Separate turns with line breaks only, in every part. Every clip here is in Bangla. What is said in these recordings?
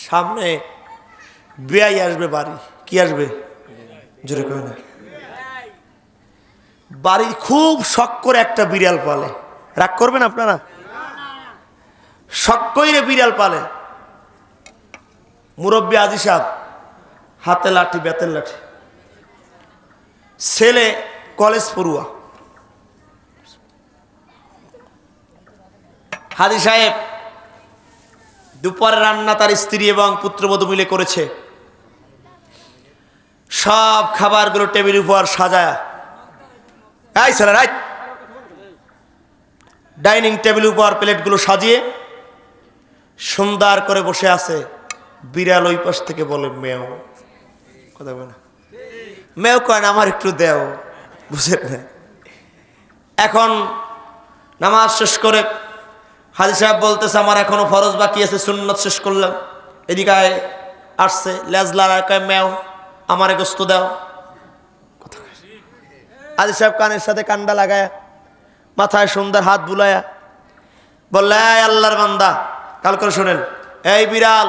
সামনে বেয়াই আসবে বাড়ি, কি আসবে জোরে কই না, বাড়ি খুব শখ করে একটা বিড়াল পালে। রাগ করবেন আপনারা? শখ কইরে বিড়াল পালে। মুরব্বী আজি সাহেব, হাতে লাঠি, বেতের লাঠি, ছেলে কলেজ পড়ুয়া। হাজি সাহেব দুপুরে রান্না তার স্ত্রী এবং পুত্রবধূ মিলে করেছে। সব খাবারগুলো টেবিল উপর সাজায়, এই ছেলে রাইট, ডাইনিং টেবিল উপর প্লেটগুলো সাজিয়ে সুন্দর করে বসে আছে। বিড়াল ওই পাশ থেকে বলে মেও, কথা বলে না, মেও কয় না, আমার একটু দেও, বুঝেন না। এখন নামাজ শেষ করে হাজি সাহেব বলতেছে আমার এখনো ফরজ বাকি আছে, সুন্নত শেষ করলাম। এদিকে আসছে লেজ লড়ায়, কয় মেও, আমার গোস্ত দাও। হাজি সাহেব কানের সাথে কান্ডা লাগায়া, মাথায় সুন্দর হাত বুলায়া বললে, এই আল্লাহর বান্দা, কাল করে শোনেন, এই বিড়াল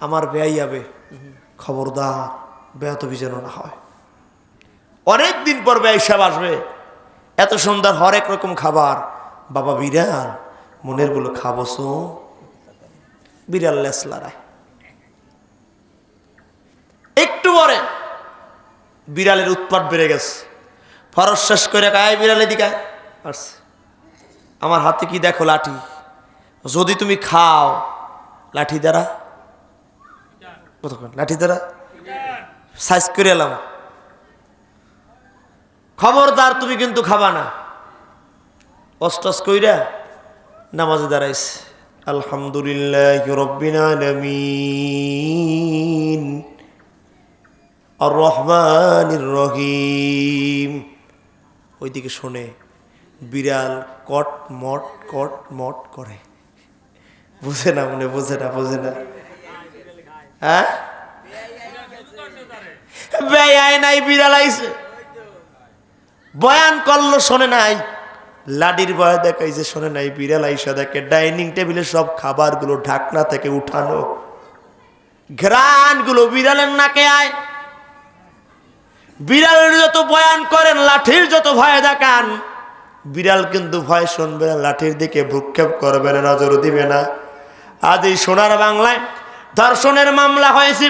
আমার বেয়াই যাবে, খবরদার বেয়া তো যেন না হয়। অনেক দিন পর বেয়াই সাহেব আসবে, এত সুন্দর হরেক রকম খাবার। বাবা বিড়াল, মনের বলো খাবো সো। বিড়াল লেস লড়ায়। একটু পরে বিড়ালের উৎপাত বেড়ে গেছে। ফরজ শেষ করে গায়ে বিড়ালে দিকে আসছে, আমার হাতে কি দেখো, লাঠি, যদি তুমি খাও লাঠি দ্বারা, কতক্ষণ লাঠি দ্বারা সাইজ করে এলাম, খবরদার তুমি কিন্তু খাবা না। অস্টাস কইরা নামাজে দাঁড়াইছে, আলহামদুলিল্লাহ রাব্বিল আলামিন আর রহমানির রহিম। ওইদিকে শোনে বিড়াল কট মট করে। বুঝে না, মনে বোঝে না, বোঝে না। হ্যাঁ, বেয়াই নাই, বিড়াল আইছে, বয়ান করলো শোনে নাই, লাডির ভয় দেখাইছে শোনে নাই। বিড়াল আইসা দেখে ডাইনিং টেবিলে সব খাবারগুলো ঢাকনা থেকে উঠানো, ঘ্রাণগুলো বিড়ালের নাকে আয়। বিড়ালের যত বয়ান করেন, লাঠির যত ভয় দেখান, বিড়াল কিন্তু ভয় শুনবে না, লাঠির দিকে ভ্রুক্ষেপ করবে না, নজর দিবে না। আজ এই সোনার বাংলায় ধর্ষণের মামলা হয়েছে,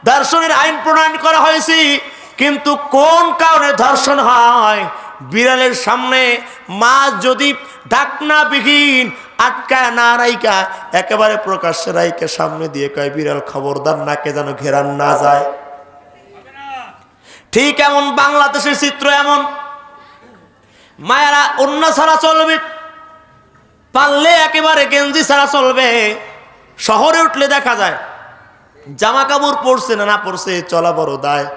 ধর্ষণের আইন প্রণয়ন করা হয়েছে, কিন্তু কোন কারণে ধর্ষণ হয়? বিড়ালের সামনে মাছ যদি ঢাকনাবিহীন আটকায় না রাইকা, একেবারে প্রকাশ্যে রাইকা সামনে দিয়ে কয়, বিড়াল খবরদার নাকে যেন ঘেরান না যায়। ঠিক এমন বাংলাদেশের চিত্র এমন, মায়েরা অন্য ছাড়া চলবে, পারলে একেবারে গেঞ্জি ছাড়া চলবে। শহরে উঠলে দেখা যায় জামা কাপড় পরছে না পরছে, চলা বড় দায়।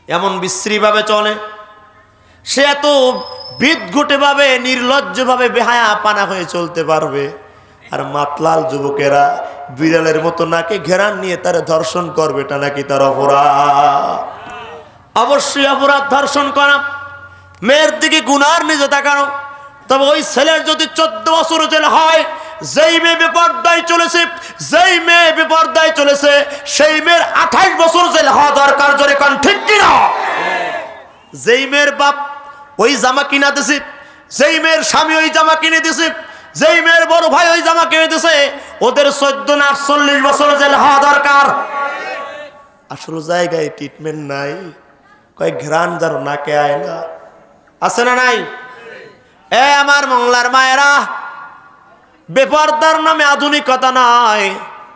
এমন বিশ্রী ভাবে চলে, সে এত বিদঘুটে ভাবে, নির্লজ্জ ভাবে বেহায়া পানা হয়ে চলতে পারবে। আর মাতলাল যুবকেরা বিড়ালের মতো নাকে ঘেরান নিয়ে তারা ধর্ষণ করবে, এটা নাকি তার অপরাধ। অবশ্যই অপরাধ ধর্ষণ করা, মেয়ের দিকে গুনার নিজে তাকানো। তবে ওই ছেলের যদি 14 বছর জেল হয়, যেই মেয়ে বেপরদায় চলেছে, যেই মেয়ে বেপরদায় চলেছে, সেই মেয়ের 28 বছর জেল হওয়া দরকার। জোরে কোন ঠিক কিনা? যেই মেয়ের বাপ ওই জামা কিনা দিছে, যেই মেয়ের স্বামী ওই জামা কিনে দিছে, যেই মেয়ের বড় ভাই ওই জামা কিনে দিছে, ওদের 14 না 48 বছর জেল হওয়া দরকার। আসলে জায়গায় ট্রিটমেন্ট নাই, কয়েক ঘ্রাণ যেন নাকে আয় না, আছে না নাই? এ আমার মংলার মায়েরা, বেপরদার নামে আধুনিকতা নয়,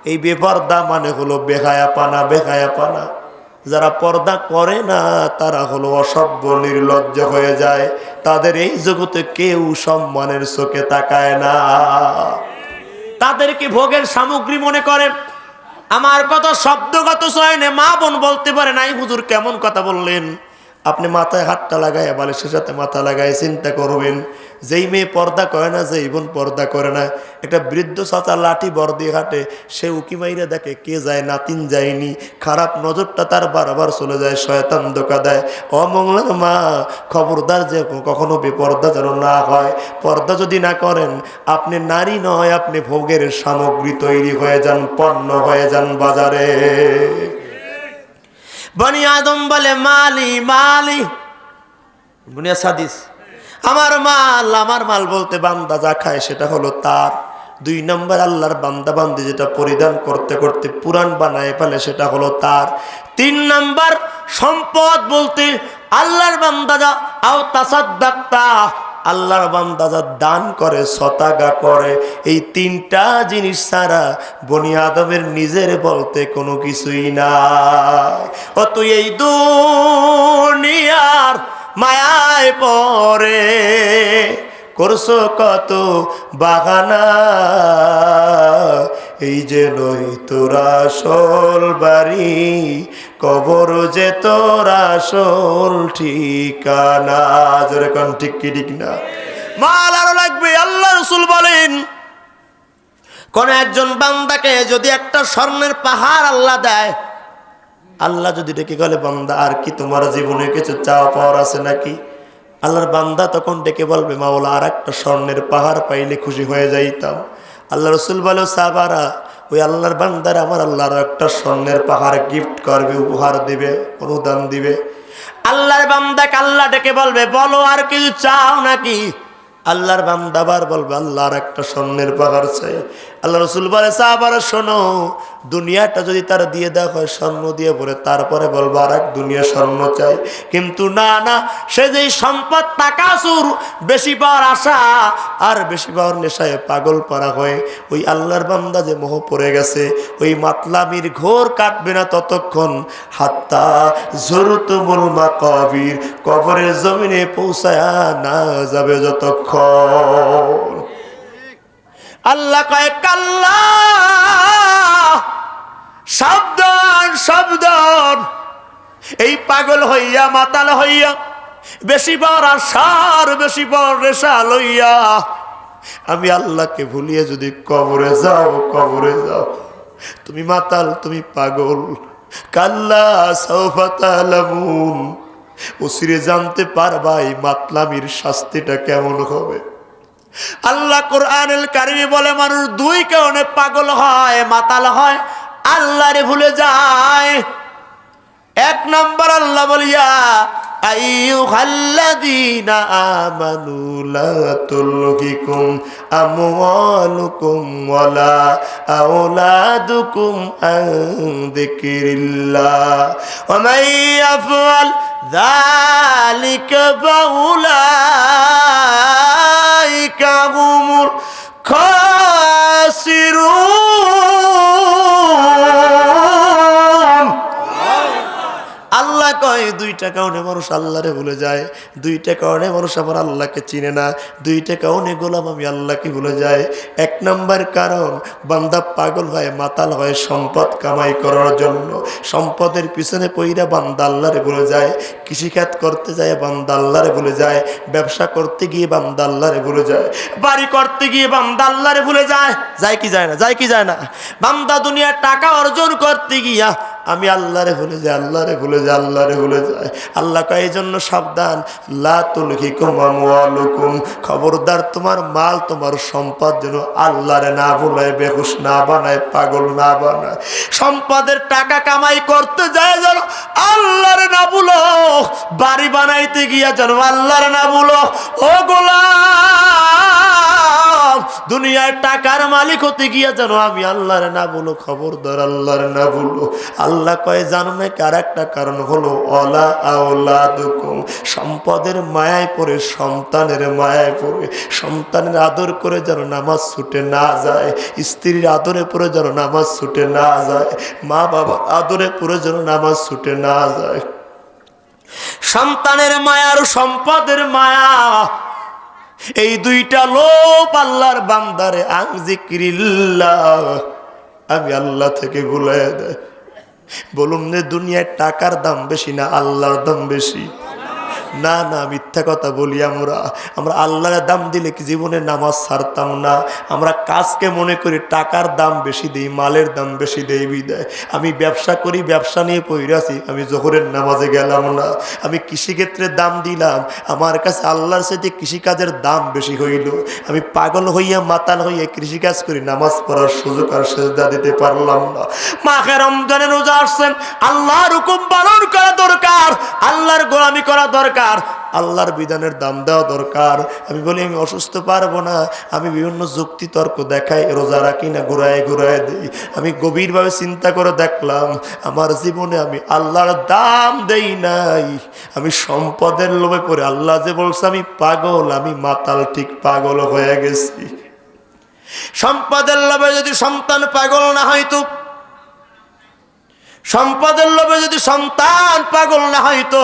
এই বেপরদা মানে হলো বেহায়াপানা, বেহায়াপানা। যারা পর্দা করে না তারা হলো অসভ্য, নির্লজ্জ হয়ে যায়, তাদের এই জগতে কেউ সম্মানের চোখে তাকায় না, তাদেরকে ভোগের সামগ্রী মনে করে। আমার কথা শব্দগত চয়নে মা বোন বলতে পারে নাই, হুজুর কেমন কথা বললেন। আপনি মাথায় হাতটা লাগায় বালিশের সাথে মাথা লাগায় চিন্তা করবেন, যেই মেয়ে পর্দা করে না, যেই বোন পর্দা করে না, একটা বৃদ্ধ চাচা লাঠি বর দিয়ে হাঁটে, সে উকি মাইরা দেখে কে যায়, নাতিন যায়নি, খারাপ নজরটা তার বারবার চলে যায়, শয়তান ধোঁকা দেয়। অমঙ্গলার মা, খবরদার যে কখনো বেপর্দা যেন না হয়। পর্দা যদি না করেন, আপনি নারী নয়, আপনি ভোগের সামগ্রী তৈরি হয়ে যান, পণ্য হয়ে যান বাজারে। বনি আদম বলে মালি মালি, বুনিয়া সাদিস, আমার মাল বলতে বান্দা যা খায় সেটা হলো তার। 2 নম্বর, আল্লাহর বান্দা বান্দি যেটা পরিধান করতে করতে পুরান বানায় ফেলে সেটা হলো তার। 3 নম্বর, সম্পদ বলতে আল্লাহর বান্দা যা আও তাসাদ্দাক্তা, আল্লাহর বান্দা যা দান করে, সতাগা করে, এই 3টা জিনিস ছাড়া বনি আদমের নিজের বলতে কোনো কিছুই নাই। ও তুই এই দুনিয়ার মায়ায় পরে করছো কত বাগানা, এই যে নই তোর আসল বাড়ি, কবর যে তোর আসল ঠিকানা। যেরকম ঠিক কি ঠিক না? মাল আরো লাগবে। আল্লাহ রাসূল বলেন, কোন একজন বান্দাকে যদি একটা স্বর্ণের পাহাড় আল্লাহ দেয়, আল্লাহ যদি ডেকে গেলে, বান্দা আর কি তোমার জীবনে কিছু চাওয়া পাওয়ার আছে নাকি? আল্লাহর বান্দা তখন ডেকে বলবে, মাওলা আর একটা স্বর্ণের পাহাড় পাইলে খুশি হয়ে যাইতাম। আল্লাহ রাসূল বলে, সাহাবারা, ওই আল্লাহর বান্দার আমার আল্লাহর একটা স্বর্ণের পাহাড় গিফট করবে, উপহার দিবে, অনুদান দিবে। আল্লাহর বান্দাকে আল্লাহ ডেকে বলবে, বলো আর কিছু চাও নাকি? আল্লাহর বান্দা আবার বলবে, আল্লাহ আর একটা স্বর্ণের পাহাড় চাই। আল্লাহ রাসূল বলে, সাহাবারা শোনো, দুনিয়াটা যদি তার দিয়ে দেওয়া হয় স্বর্ণ দিয়ে ভরে, তারপরে বলবো আর এক দুনিয়া স্বর্ণ চাই। কিন্তু না না, সে যেই সম্পদ টাকা সুর বেশি পাওয়ার আশা আর বেশি পাওয়ার নেশায় পাগল পারা হয়ে ওই আল্লাহর বান্দা যে মোহ পড়ে গেছে, ওই মাতলামির ঘোর কাটবে না ততক্ষণ, হাত্তা যুরতুমুল মাকাবির, কবরের জমিনে পৌঁছায়া না যাবে যতক্ষণ। আল্লাহ কয়, কাল্লা, সাবধান সাবধান, এই পাগল হইয়া মাতাল হইয়া বেশি বার আশার বেশি বার রেশা লইয়া আমি আল্লাহকে ভুলিয়ে যদি কবরে যাও, কবরে যাও, তুমি মাতাল, তুমি পাগল। কাল্লা সাউফা তা'লামুন, ওসিরে জানতে পারবা এই মাতলামির শাস্তিটা কেমন হবে। আল্লাহ কোরআনুল কারীমে বলে, মানুষ 2 কারণে পাগল হয়, মাতাল হয়, আল্লাহরে ভুলে যায়। 1 নম্বর, আল্লাহ বলিয়া, আইয়ুহাল্লাযীনা আমানু লা তুলহিকুম আমওয়ালুকুম ওয়ালা আওলাদুকুম আন যিকরিল্লাহ ওয়া মান ইয়াফআল যালিকা ফাউলাইকা হুমুল খাসিরুন। আল্লাহ কয়, 2টা কারণে মানুষ আল্লাহরে ভুলে যায়, 2টা কারণে মানুষ আমার আল্লাহকে চিনে না, 2টা কারণে গোলাম আমি আল্লাহকে ভুলে যায়। 1 নম্বর কারণ, বান্দা পাগল হয়, মাতাল হয় সম্পদ কামাই করার জন্য, সম্পদের পিছনে পইরা বান্দা আল্লাহরে ভুলে যায়। কৃষিকাজ করতে যায় বান্দা আল্লাহরে ভুলে যায়, ব্যবসা করতে গিয়ে বান্দা আল্লাহরে ভুলে যায়, বাড়ি করতে গিয়ে বান্দা আল্লাহরে ভুলে যায়। যায় কি যায় না? যায় কি যায় না? বান্দা দুনিয়ার টাকা অর্জন করতে গিয়া আমি আল্লাহরে ভুলে যাই, আল্লাহরে ভুলে যাই, আল্লাহরে ভুলে যায়। আল্লাহ কয়, এই জন্য সাবধান, লা তুলহিকুম আমওয়ালুকুম, খবরদার তোমার মাল, তোমার সম্পদ যেন আল্লাহরে না ভুলায়, বেহুশ না বানায়, পাগল না বানায়। সম্পদের টাকা কামাই করতে যায় যেন আল্লাহরে না ভুলো, বাড়ি বানাইতে গিয়া যেন আল্লাহরে না ভুলো। ও গোলাম, দুনিয়ার টাকার মালিক হতে গিয়া যেন আমি আল্লাহরে না ভুলো, খবরদার আল্লাহরে না ভুলো। আল্লাহ কয়, জানো না কার একটা কারণ হলো ওয়ালা আওলাদুকুম, সম্পদের মায়ায় পড়ে, সন্তানের মায়ায় পড়ে, সন্তানের আদর করে যেন নামাজ ছুটে না যায়, স্ত্রীর আদরে পড়ে যেন নামাজ ছুটে না যায়, মা বাবার আদরে পড়ে যেন নামাজ ছুটে না যায়। সন্তানের মায়া আর সম্পদের মায়া, এই 2টা লোভ আল্লাহর বান্দারে আন যিকরিল্লাহ, আমি আল্লাহ থেকে ভুলাইয়া দেয়। বলুন যে দুনিয়ায় টাকার দাম বেশি না আল্লাহর দাম বেশি? না না, মিথ্যা কথা বলি আমরা। আমরা আল্লাহর দাম দিলে কি জীবনে নামাজ ছাড়তাম না? আমরা কাজকে মনে করি টাকার দাম বেশি দেই, মালের দাম বেশি দেই বিদায়। আমি ব্যবসা করি, ব্যবসা নিয়ে পড়ে আছি, আমি জোহরের নামাজে গেলাম না। আমি কৃষিক্ষেত্রে দাম দিলাম, আমার কাছে আল্লাহর সাথে কৃষিকাজের দাম বেশি হইল। আমি পাগল হইয়া মাতাল হইয়া কৃষিকাজ করি, নামাজ পড়ার সুযোগ আর সেজদা দিতে পারলাম না। মাহে রমজানে রোজা আসছেন, আল্লাহর হুকুম পালন করা দরকার, আল্লাহর গোলামি করা দরকার, আল্লাহর বিধানের দাম দেওয়া দরকার। আমি বলি আমি অসুস্থ পারবো না, আমি বিভিন্ন যুক্তি তর্ক দেখাই, রোজা রাখি না, ঘুরায় ঘুরায় দিই। আমি গভীরভাবে চিন্তা করে দেখলাম আমার জীবনে আমি আল্লাহর দাম দেই নাই। আমি সম্পদের লোভে পড়ে, আল্লাহ যে বলছে আমি পাগল, আমি মাতাল, ঠিক পাগল হয়ে গেছি। সম্পদের লোভে যদি সন্তান পাগল না হয়তো, সম্পদের লোভে যদি সন্তান পাগল না হয়তো,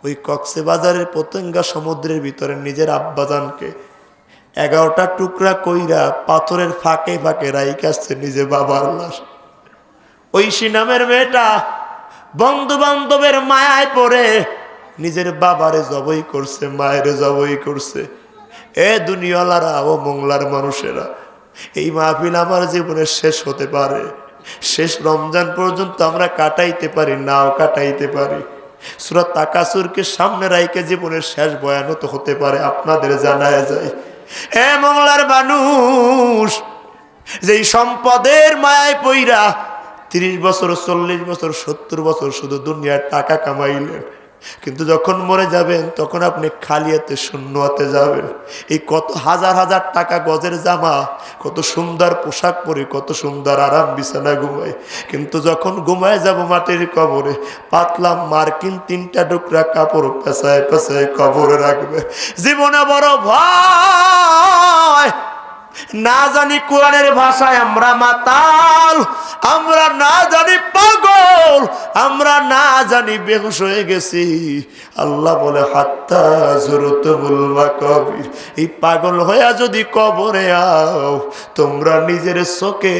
ওই কক্সবাজারের পতেঙ্গা সমুদ্রের ভিতরে নিজের আব্বাজানকে 11টা টুকরা কইরা পাথরের ফাঁকে ফাঁকে রাইকাছে নিজে বাবার লাশ। ঐশী নামের মেয়েটা বন্ধু বান্ধবের মায়ায় পড়ে নিজের বাবারে জবই করছে, মায়ের জবই করছে। এ দুনিয়ালারা ও মোংলার মানুষেরা, এই মাহফিল আমার জীবনের শেষ হতে পারে, শেষ রমজান পর্যন্ত আমরা কাটাইতে পারি, নাও কাটাইতে পারি। সূরা তাকাসুরকে সামনে রাইকে জীবনের শেষ বয়ান তো হতে পারে, আপনাদের জানায় যায়। এ মোংলার মানুষ, যেই সম্পদের মায়ায় পইরা 30 বছর, 40 বছর, 70 বছর শুধু দুনিয়ার টাকা কামাইলেন, কিন্তু যখন মরে যাবেন তখন আপনি খালি হাতে, শূন্য হাতে যাবেন। এই কত হাজার হাজার টাকা গজের জামা, কত সুন্দর পোশাক পরে, কত সুন্দর আরাম বিছানা ঘুমায়, কিন্তু যখন ঘুমায় যাব মাটির কবরে, পাতলা মার্কিন 3টা টুকরা কাপড় পেঁচায় পেঁচায় কবরে রাখবে। জীবনে বড় ভয়, না জানি কোরআনের ভাষায় আমরা মাতাল, আমরা না জানি পাগল, আমরা না জানি বেহুশ হয়ে গেছি। আল্লাহ বলে হাত্তা যুরতুমুল মাকাবির, এই পাগল হইয়া যদি কবরে আও, তোমরা নিজের চোখে